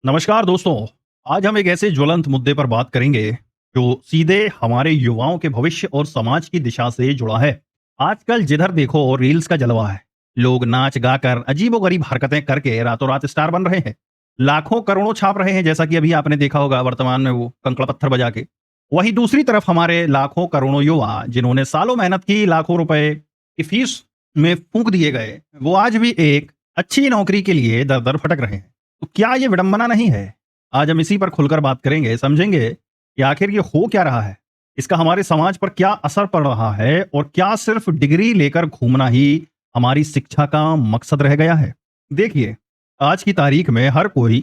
नमस्कार दोस्तों। आज हम एक ऐसे ज्वलंत मुद्दे पर बात करेंगे जो सीधे हमारे युवाओं के भविष्य और समाज की दिशा से जुड़ा है। आजकल जिधर देखो रील्स का जलवा है। लोग नाच गाकर अजीबोगरीब हरकतें करके रातों रात स्टार बन रहे हैं। लाखों करोड़ों छाप रहे हैं, जैसा कि अभी आपने देखा होगा वर्तमान में वो कंकड़ पत्थर बजा के। वहीं दूसरी तरफ हमारे लाखों करोड़ों युवा जिन्होंने सालों मेहनत की, लाखों रुपए की फीस में फूंक दिए गए, वो आज भी एक अच्छी नौकरी के लिए दर दर भटक रहे हैं। तो क्या ये विडंबना नहीं है? आज हम इसी पर खुलकर बात करेंगे, समझेंगे कि आखिर ये हो क्या रहा है, इसका हमारे समाज पर क्या असर पड़ रहा है और क्या सिर्फ डिग्री लेकर घूमना ही हमारी शिक्षा का मकसद रह गया है। देखिए, आज की तारीख में हर कोई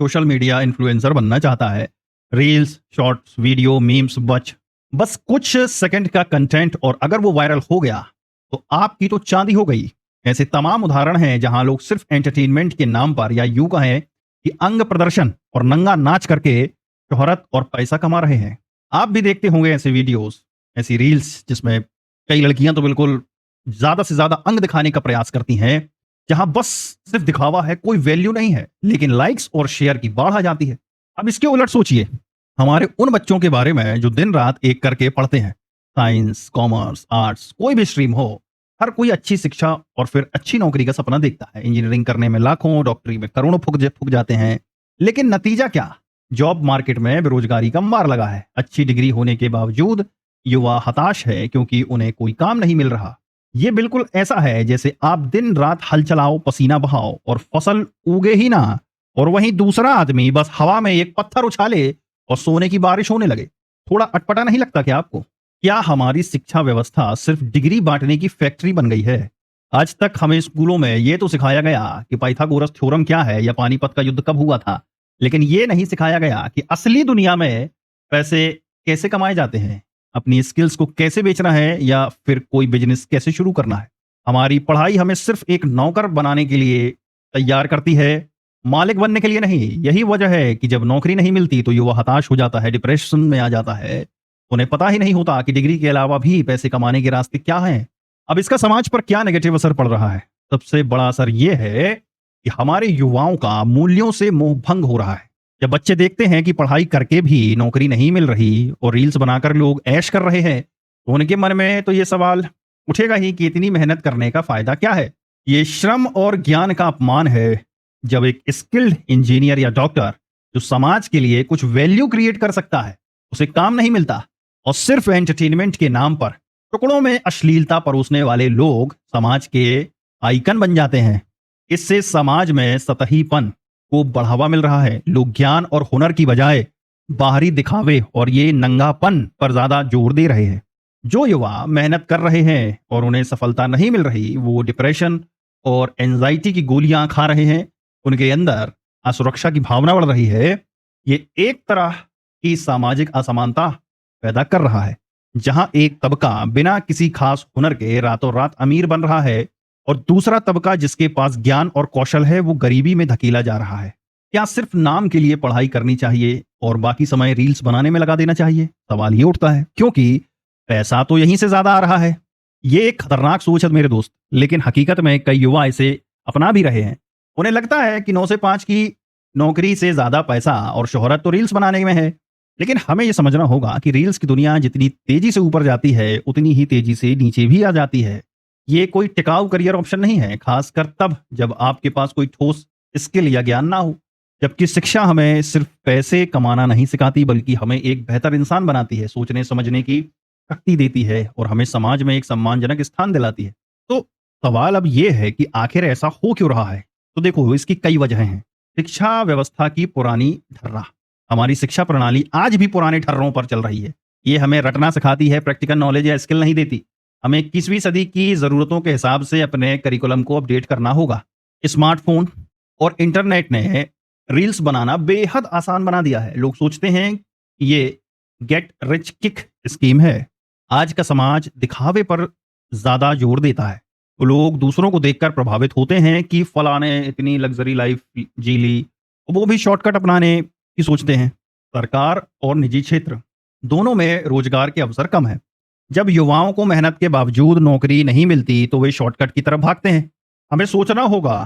सोशल मीडिया इन्फ्लुएंसर बनना चाहता है। रील्स, शॉर्ट्स, वीडियो, मीम्स, बस कुछ सेकंड का कंटेंट, और अगर वो वायरल हो गया तो आपकी तो चांदी हो गई। ऐसे तमाम उदाहरण हैं जहां लोग सिर्फ एंटरटेनमेंट के नाम पर, या यूं कहें कि अंग प्रदर्शन और नंगा नाच करके शोहरत और पैसा कमा रहे हैं। आप भी देखते होंगे ऐसे वीडियोस, ऐसी रील्स जिसमें कई लड़कियां तो बिल्कुल ज्यादा से ज्यादा अंग दिखाने का प्रयास करती हैं, जहां बस सिर्फ दिखावा है, कोई वैल्यू नहीं है, लेकिन लाइक्स और शेयर की बाढ़ आ जाती है। अब इसके उलट सोचिए हमारे उन बच्चों के बारे में जो दिन रात एक करके पढ़ते हैं। साइंस, कॉमर्स, आर्ट्स, कोई भी स्ट्रीम हो, हर कोई अच्छी शिक्षा और फिर अच्छी नौकरी का सपना देखता है। इंजीनियरिंग करने में लाखों, डॉक्टरी में करोड़ों फूक जाते हैं। लेकिन नतीजा क्या? जॉब मार्केट में बेरोजगारी का मार लगा है। अच्छी डिग्री होने के बावजूद युवा हताश है क्योंकि उन्हें कोई काम नहीं मिल रहा। ये बिल्कुल ऐसा है जैसे आप दिन रात हल चलाओ, पसीना बहाओ और फसल उगे ही ना, और वहीं दूसरा आदमी बस हवा में एक पत्थर उछाले और सोने की बारिश होने लगे। थोड़ा अटपटा नहीं लगता क्या आपको? क्या हमारी शिक्षा व्यवस्था सिर्फ डिग्री बांटने की फैक्ट्री बन गई है? आज तक हमें स्कूलों में यह तो सिखाया गया कि पाइथागोरस थ्योरम क्या है या पानीपत का युद्ध कब हुआ था, लेकिन यह नहीं सिखाया गया कि असली दुनिया में पैसे कैसे कमाए जाते हैं, अपनी स्किल्स को कैसे बेचना है, या फिर कोई बिजनेस कैसे शुरू करना है। हमारी पढ़ाई हमें सिर्फ एक नौकर बनाने के लिए तैयार करती है, मालिक बनने के लिए नहीं। यही वजह है कि जब नौकरी नहीं मिलती तो युवा हताश हो जाता है, डिप्रेशन में आ जाता है। उन्हें पता ही नहीं होता कि डिग्री के अलावा भी पैसे कमाने के रास्ते क्या हैं। अब इसका समाज पर क्या नेगेटिव असर पड़ रहा है? सबसे बड़ा असर यह है कि हमारे युवाओं का मूल्यों से मोह भंग हो रहा है। जब बच्चे देखते हैं कि पढ़ाई करके भी नौकरी नहीं मिल रही और रील्स बनाकर लोग ऐश कर रहे हैं, तो उनके मन में तो ये सवाल उठेगा ही कि इतनी मेहनत करने का फायदा क्या है। ये श्रम और ज्ञान का अपमान है। जब एक स्किल्ड इंजीनियर या डॉक्टर जो समाज के लिए कुछ वैल्यू क्रिएट कर सकता है, उसे काम नहीं मिलता और सिर्फ एंटरटेनमेंट के नाम पर टुकड़ों में अश्लीलता परोसने वाले लोग समाज के आइकन बन जाते हैं। इससे समाज में सतहीपन को बढ़ावा मिल रहा है। लोग ज्ञान और हुनर की बजाय बाहरी दिखावे और ये नंगापन पर ज्यादा जोर दे रहे हैं। जो युवा मेहनत कर रहे हैं और उन्हें सफलता नहीं मिल रही, वो डिप्रेशन और एंजाइटी की गोलियां खा रहे हैं। उनके अंदर असुरक्षा की भावना बढ़ रही है। ये एक तरह की सामाजिक असमानता पैदा कर रहा है, जहां एक तबका बिना किसी खास हुनर के रातों रात अमीर बन रहा है और दूसरा तबका जिसके पास ज्ञान और कौशल है वो गरीबी में धकेला जा रहा है। क्या सिर्फ नाम के लिए पढ़ाई करनी चाहिए और बाकी समय रील्स बनाने में लगा देना चाहिए? सवाल ये उठता है, क्योंकि पैसा तो यहीं से ज्यादा आ रहा है। ये एक खतरनाक सोच है मेरे दोस्त, लेकिन हकीकत में कई युवा इसे अपना भी रहे हैं। उन्हें लगता है कि 9 से 5 की नौकरी से ज्यादा पैसा और शोहरत तो रील्स बनाने में है। लेकिन हमें यह समझना होगा कि रील्स की दुनिया जितनी तेजी से ऊपर जाती है, उतनी ही तेजी से नीचे भी आ जाती है। ये कोई टिकाऊ करियर ऑप्शन नहीं है, खासकर तब जब आपके पास कोई ठोस स्किल या ज्ञान ना हो। जबकि शिक्षा हमें सिर्फ पैसे कमाना नहीं सिखाती, बल्कि हमें एक बेहतर इंसान बनाती है, सोचने समझने की शक्ति देती है और हमें समाज में एक सम्मानजनक स्थान दिलाती है। तो सवाल अब यह है कि आखिर ऐसा हो क्यों रहा है? तो देखो, इसकी कई वजहें हैं। शिक्षा व्यवस्था की पुरानी ढर्रा। हमारी शिक्षा प्रणाली आज भी पुराने ठर्रों पर चल रही है। ये हमें रटना सिखाती है, प्रैक्टिकल नॉलेज या स्किल नहीं देती। हमें 21वीं सदी की जरूरतों के हिसाब से अपने करिकुलम को अपडेट करना होगा। स्मार्टफोन और इंटरनेट ने रील्स बनाना बेहद आसान बना दिया है। लोग सोचते हैं कि ये गेट रिच किक स्कीम है। आज का समाज दिखावे पर ज्यादा जोर देता है। तो लोग दूसरों को देखकर प्रभावित होते हैं कि फलां ने इतनी लग्जरी लाइफ जी ली, वो भी शॉर्टकट अपनाने की सोचते हैं। सरकार और निजी क्षेत्र दोनों में रोजगार के अवसर कम है। जब युवाओं को मेहनत के बावजूद नौकरी नहीं मिलती तो वे शॉर्टकट की तरफ भागते हैं। हमें सोचना होगा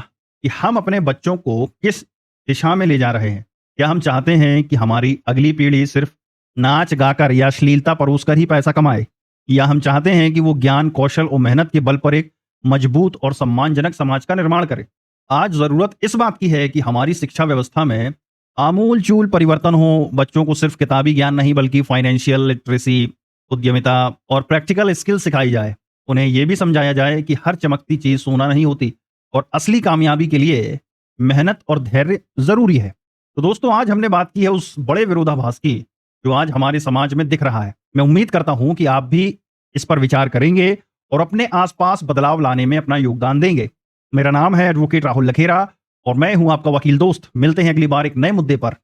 कि हम अपने बच्चों को किस दिशा में ले जा रहे हैं। क्या हम चाहते हैं कि हमारी अगली पीढ़ी सिर्फ नाच गाकर या अश्लीलता परोसकर ही पैसा कमाए, या हम चाहते हैं कि वो ज्ञान, कौशल और मेहनत के बल पर एक मजबूत और सम्मानजनक समाज का निर्माण करे? आज जरूरत इस बात की है कि हमारी शिक्षा व्यवस्था में आमूल चूल परिवर्तन हो। बच्चों को सिर्फ किताबी ज्ञान नहीं बल्कि फाइनेंशियल लिटरेसी, उद्यमिता और प्रैक्टिकल स्किल सिखाई जाए। उन्हें यह भी समझाया जाए कि हर चमकती चीज सोना नहीं होती और असली कामयाबी के लिए मेहनत और धैर्य जरूरी है। तो दोस्तों, आज हमने बात की है उस बड़े विरोधाभास की जो आज हमारे समाज में दिख रहा है। मैं उम्मीद करता हूं कि आप भी इस पर विचार करेंगे और अपने आसपास बदलाव लाने में अपना योगदान देंगे। मेरा नाम है एडवोकेट राहुल लखेरा और मैं हूं आपका वकील दोस्त। मिलते हैं अगली बार एक नए मुद्दे पर।